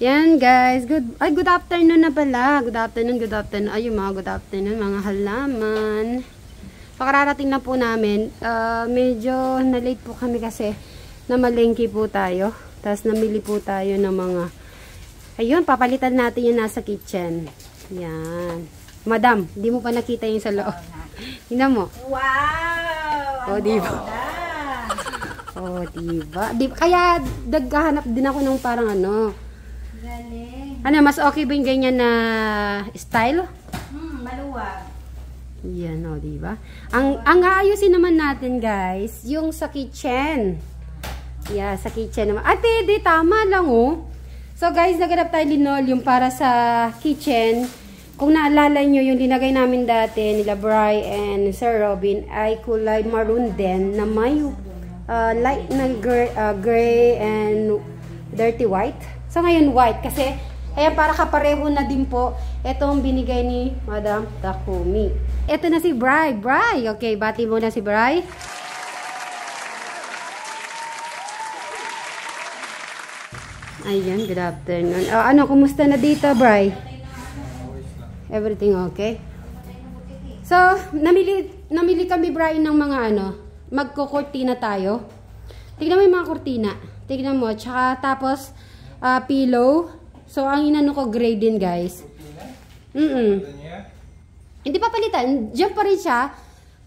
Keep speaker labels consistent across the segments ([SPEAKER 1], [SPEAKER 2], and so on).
[SPEAKER 1] Yan guys, good afternoon na pala. Good afternoon. Ayun mga good afternoon mga halaman. Pakararating na po namin. Medyo na-late po kami kasi namalengke po tayo. Tapos namili po tayo ng mga, ayun, papalitan natin yung nasa kitchen. Yan. Madam, di mo pa nakita yung sa loob. Tingnan mo.
[SPEAKER 2] Wow!
[SPEAKER 1] Oh, diba? Oh, diba? Kaya naghahanap din ako ng parang ano.
[SPEAKER 2] Galing.
[SPEAKER 1] Ano, mas okay ba yung ganyan na style?
[SPEAKER 2] Maluwag.
[SPEAKER 1] Yan, o, diba? Ang aayusin naman natin, guys, yung sa kitchen. Yeah, sa kitchen naman. Ay, pwede, tama lang, oh. So, guys, naganap tayo linoleum para sa kitchen. Kung naalala nyo, yung linagay namin dati, nila Bri and Sir Robin, ay kulay maroon din na may light na gray and dirty white. So, ngayon white kasi, ayan, para kapareho na din po itong binigay ni Madam Takumi. Ito na si Bri. Bri, okay, bati muna si Bri. Ayan, good afternoon. Ano, kumusta na dito, Bri? Everything okay? So, namili kami, Bri, ng mga ano, magkukurtina tayo. Tignan mo yung mga kurtina. Tignan mo, tsaka tapos, pillow. So, ang inano ko, gray din, guys. Hindi pa palitan. Diyan pa rin siya.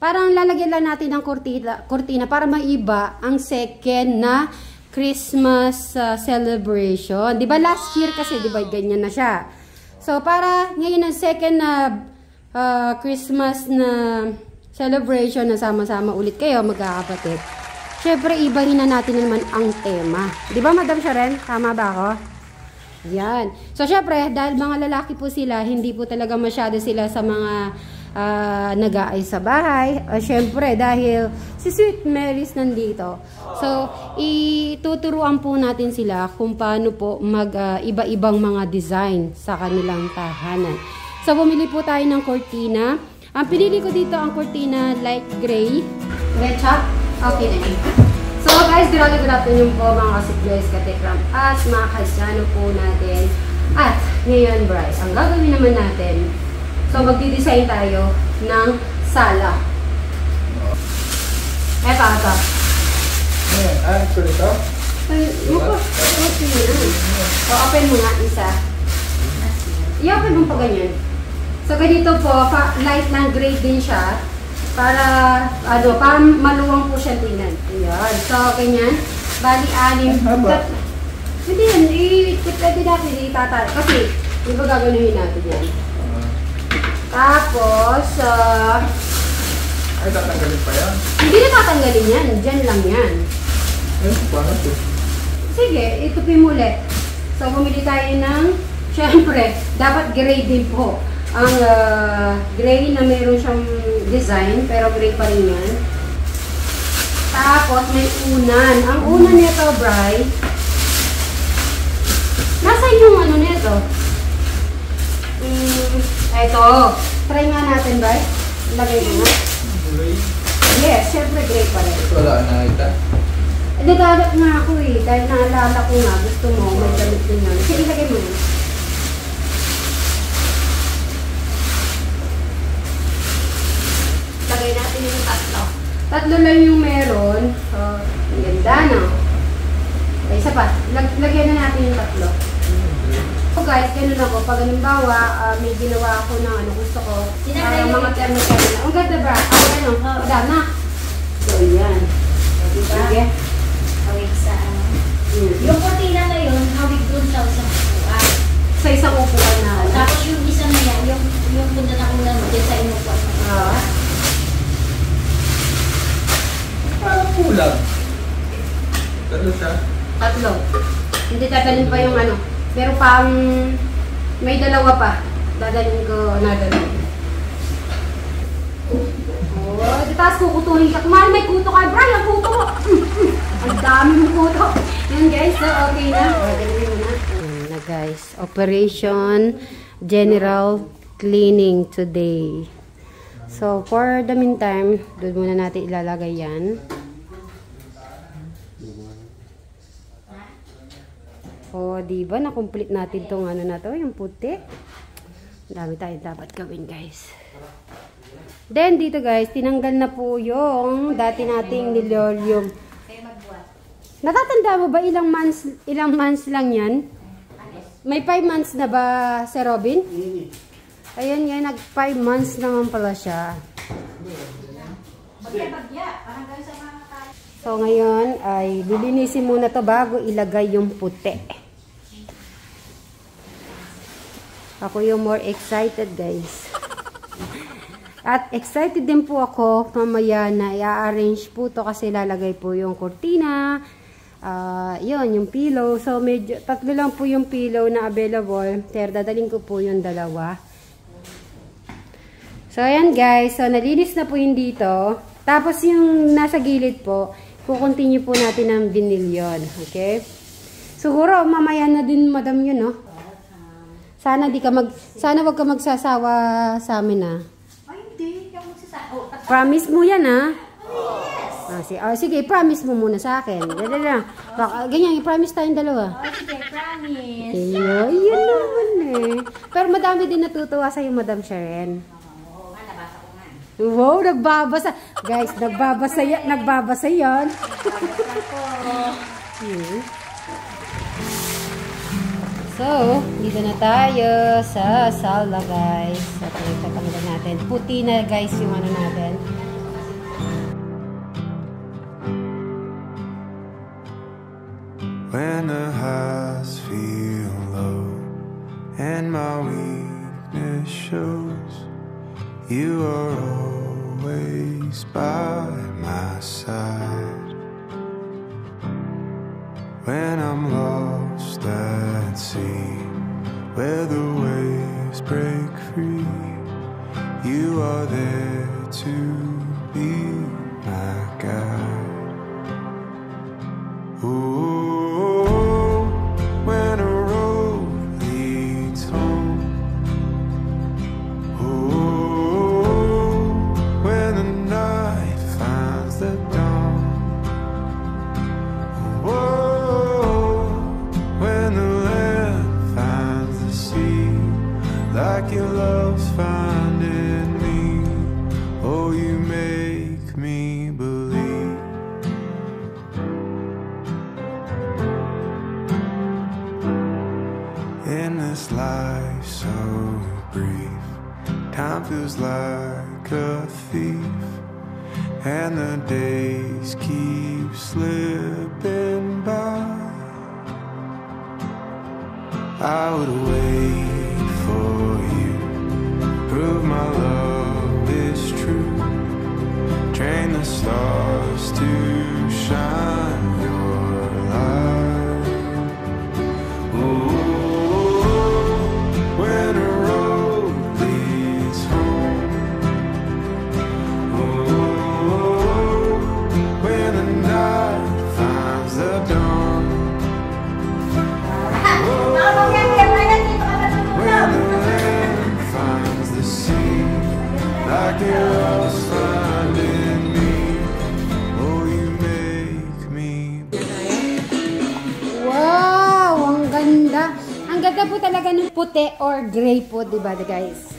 [SPEAKER 1] Parang lalagyan lang natin ng kurtina para maiba ang second na Christmas celebration. Diba last year kasi, diba ganyan na siya. So, para ngayon ang second na Christmas na celebration na sama-sama ulit kayo, magkakapatid. Siyempre, ibahin na natin naman ang tema. Di ba, Madam Sharon? Tama ba ako? Yan. So, siyempre, dahil mga lalaki po sila, hindi po talaga masyado sila sa mga nag-aay sa bahay. Siyempre, dahil si Sweet Mary's nandito. So, ituturuan po natin sila kung paano po mag-iba-ibang mga design sa kanilang tahanan. So, bumili po tayo ng cortina. Ang pinili ko dito ang cortina light gray. Recha? Okay na yun. So guys, good afternoon po mga ka-Sitblaze, ka-Tekram, at mga kasyano po natin. At ngayon, Bryce, ang gagawin naman natin, so magdi-design tayo ng sala. Eto.
[SPEAKER 3] Actually ito?
[SPEAKER 1] Open mo nga isa. I-open mo pa ganyan. So ganito po, light ng gray din siya. Para maluwang po siya tingnan. Ayan. So, ganyan. Bali, 6. Hindi yan. Pwede natin itatali. Kasi, di ba gaganuhin natin yan? Tapos,
[SPEAKER 3] ay, tatanggalin pa yan?
[SPEAKER 1] Hindi na tatanggalin yan. Diyan lang yan.
[SPEAKER 3] Ay, paano ito?
[SPEAKER 1] Sige, itupin mo ulit. So, bumili tayo ng, syempre, dapat gray din po. Ang gray na meron siyang design, pero gray pa rin yan. Tapos, may unan. Ang unan nito, Bri, nasaan yung ano nito? Ito. Try nga natin, Bri. Lagay mo nga.
[SPEAKER 3] Gray?
[SPEAKER 1] Yes, syempre gray pa rin.
[SPEAKER 3] Wala na ito?
[SPEAKER 1] Nagdadap nga ako eh. Dahil naalala ko nga, gusto mo, may damit din yan. Sige, ilagay mo. Lagay natin yung tatlo. Tatlo lang yung meron. So, ang ganda, no? Okay, isa pa. Lagyan na natin yung tatlo. So guys, ganun ako. Pag halimbawa, may ginawa ako ng ano gusto ko. Mga termo-termo na. Ang ganda ba? Ano? Dana. So, yan. Sige.
[SPEAKER 2] Hawig sa ano. Yung cortina na yun, hawig dun sa isang upuan.
[SPEAKER 1] Sa isang upuan na.
[SPEAKER 2] Tapos yung isa na yan, yung punta na kung lang dyan sa inupuan.
[SPEAKER 3] Parang kulang. Tatlo siya?
[SPEAKER 1] Tatlo. Hindi tatalin pa yung ano. Pero pang may dalawa pa. Dadalhin ko na dalawa. Oh, tapos kukutuhin ka. Kumain may kuto ka. Brian, kuto mo. Ang dami mong kuto. Yan guys, so okay na. Dadalhin mo na. Yan na guys. Operation General Cleaning today. So, for the meantime, doon muna natin ilalagay yan. O, diba? Na-complete natin tong ano na to, yung puti. Dami tayo dapat gawin, guys. Then, dito guys, tinanggal na po yung dati nating nilolium. Natatanda mo ba ilang months lang yan? May 5 months na ba, Sir Robin? Ayan nga, nag 5 months naman pala siya. So, ngayon ay lilinisin muna to bago ilagay yung puti. Ako yung more excited, guys. At excited din po ako mamaya na i-arrange po to kasi lalagay po yung kurtina. Yun, yung pillow. So, medyo, tatlo lang po yung pillow na available. Pero dadaling ko po yung dalawa. So, ayan guys. So, nalinis na po yung dito. Tapos, yung nasa gilid po, kukontinue po natin ang vinyl yun. Okay? Siguro, mamaya na din, madam, yun, no? Sana wag ka magsasawa sa amin, ah. Promise mo yan, ha? Yes. Sige, promise mo muna sa akin. Baka, ganyan, i-promise tayong dalawa.
[SPEAKER 2] Sige, promise.
[SPEAKER 1] Yun naman eh. Pero madami din natutuwa sa'yo, Madam Sharon.
[SPEAKER 2] Oo, nabasa ko nga.
[SPEAKER 1] Wow, nagbabasa. Guys, nagbabasa yan. Nagbabasa ko. So, dito na tayo sa sala, guys. Okay, tatanggal natin. Puti na, guys, yung ano natin.
[SPEAKER 4] When the highs feel low and my weakness shows, you are always by my side. When I'm lost at sea, where the waves break free, you are there to be my guide. Ooh, when a road leads home. Ooh, when the night finds the dawn. Whoa, when the land finds the sea, like your love's finding me. Oh, you make me believe. In this life so brief, time feels like a thief, and the days keep slipping by. I would wait for you, prove my love is true, train the stars to shine your light. Ooh, when a road leads home. Ooh, when the night finds the dawn. When the land finds the sea, like your love's finding me. Oh, you make me.
[SPEAKER 1] Wow! Ang ganda. Ang ganda po talaga ng puti or gray po, diba, guys?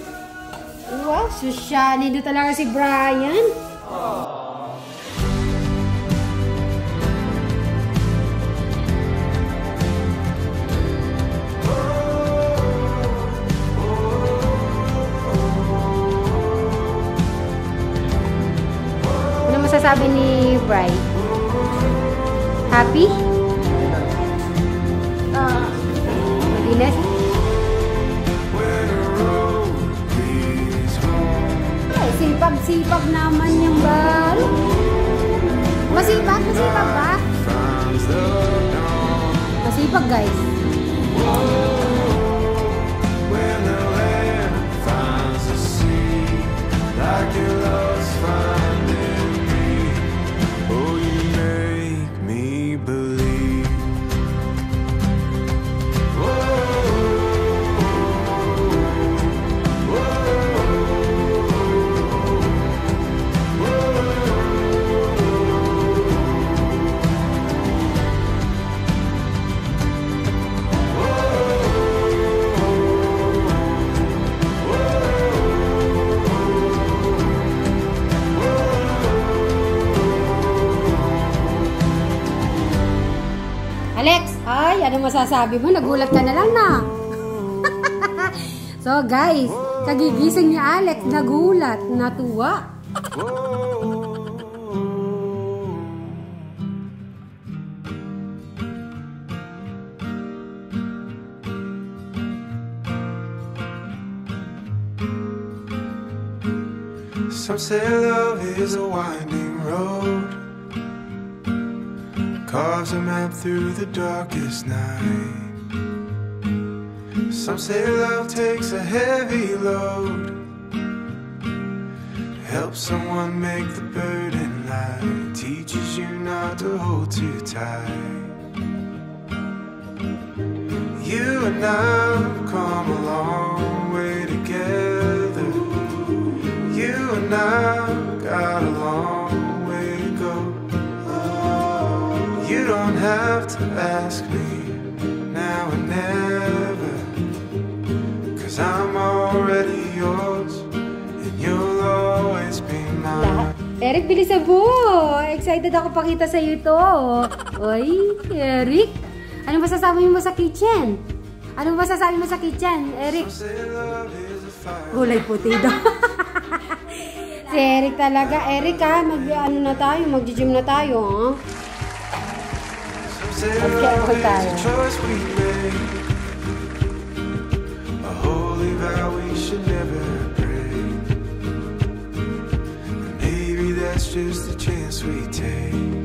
[SPEAKER 1] Wow, sosyali na talaga si Brian. Ano masasabi ni Brian? Happy? Malinis? Ay, sipag-sipag naman yung baro. Masipag ba? Masipag, guys.
[SPEAKER 4] When the land finds the sea, like your love's finding me. Oh, you make me believe.
[SPEAKER 1] masasabi mo? Nagulat ka na lang na. So guys, kagigising ni Alex, nagulat, natuwa.
[SPEAKER 4] Some say love is a winding road, carves a map through the darkest night. Some say love takes a heavy load, helps someone make the burden light, teaches you not to hold too tight. You and I have come a long way together. You and I got a long way to go. You don't have to ask me now or never, 'cause I'm already yours and you'll always be mine.
[SPEAKER 1] Eric, bilisan mo! Excited ako pakita sa iyo ito. Oy, Eric! Ano masasabi mo sa kitchen? Ano masasabi mo sa kitchen, Eric? Kulay puti daw. Si Eric talaga. Eric ha, mag-gym na tayo, ha? Mag-careful tayo.
[SPEAKER 4] A holy vow we should never break. Maybe that's just a chance we take.